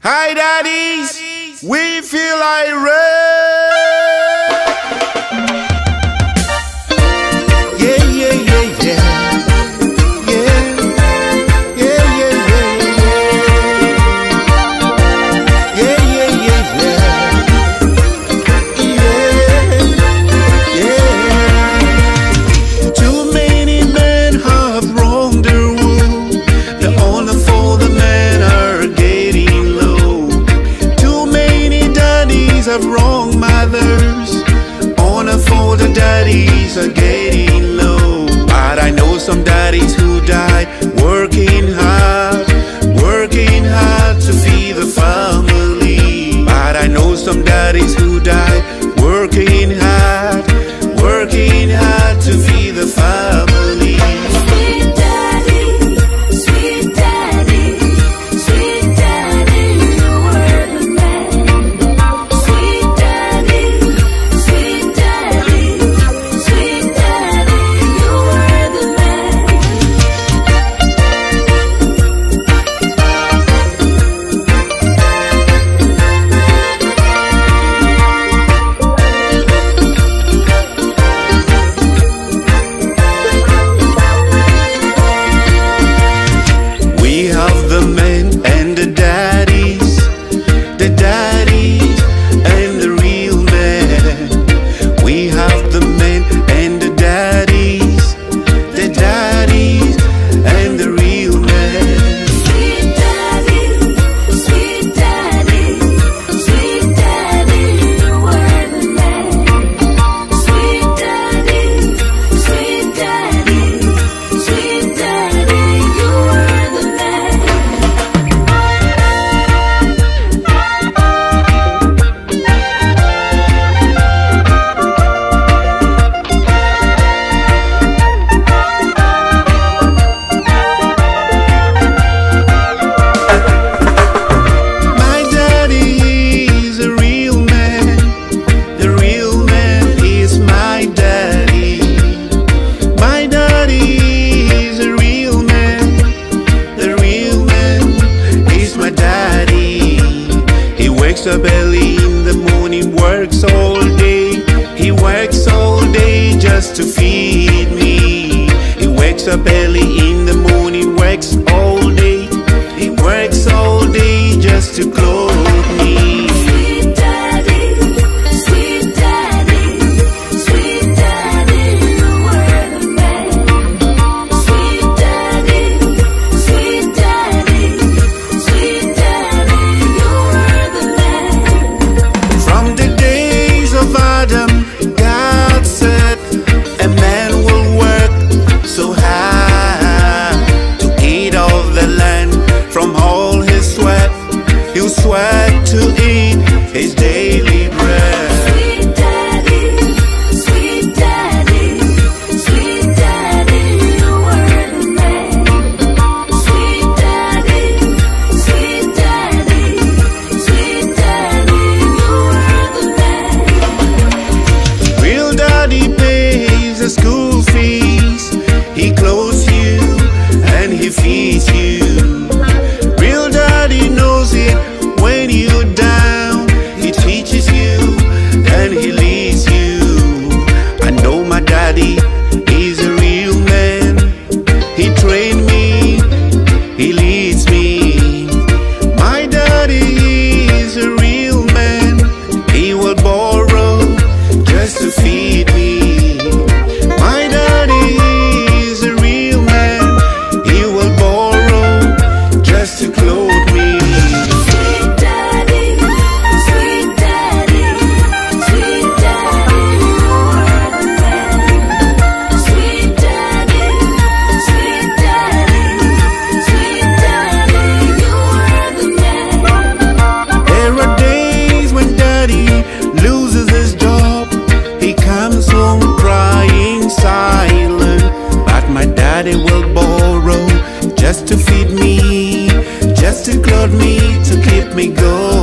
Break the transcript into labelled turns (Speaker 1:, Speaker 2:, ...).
Speaker 1: Hi daddies, we feel irate. Yeah, yeah, yeah, yeah. Yeah, yeah, yeah, yeah, yeah. Yeah, yeah, yeah, yeah. Yeah. Too many men have wronged their wound. The honor for the men are getting low. Too many daddies have wronged mothers. Honor for the daddies are getting low. But I know some daddies who died working hard to feed the family. But I know some daddies who died working hard to feed the family.
Speaker 2: Sweet daddy, sweet daddy, sweet daddy, you were the man. Sweet daddy, sweet daddy, sweet daddy, you were the man.
Speaker 1: We have the men and the daddies and the real men. We have the men and the daddies and the real men.
Speaker 2: Sweet daddy, sweet daddy, sweet daddy, you were the man. Sweet daddy, sweet daddy, sweet daddy, you were the man.
Speaker 1: My daddy is a real man. The real man is my daddy. My daddy is a real man. The real man is my daddy. He wakes up early in the morning, works all day. He works all day just to feed me. He wakes up early in the morning, works all day. He works all day just to clothe me.
Speaker 2: Sweet daddy, sweet daddy, sweet daddy, you were the man. Sweet daddy, sweet daddy, sweet daddy, you were the man.
Speaker 1: From the days of Adam, God said a man will work so hard to eat of the land. From all his sweat, he'll sweat to eat his daily bread.
Speaker 2: Sweet daddy, sweet daddy, sweet daddy, you were the man. Sweet daddy, sweet daddy, sweet daddy, you were the man.
Speaker 1: Real daddy pays the school fees. He clothes you and he feeds you. Real daddy knows it when you're down. He teaches you and he leads you. I know my daddy is a real man. He trained me, he leads me. My daddy is a real man. He will borrow just to feed me. My daddy is a real man. He will borrow just to clothe me.
Speaker 2: Sweet daddy, sweet daddy, sweet daddy, you were the man. Sweet daddy, sweet daddy, sweet daddy, you were the man.
Speaker 1: There are days when daddy loses his job. He comes home crying silent. But my daddy will borrow just to feed me, just to clothe me, to keep me going.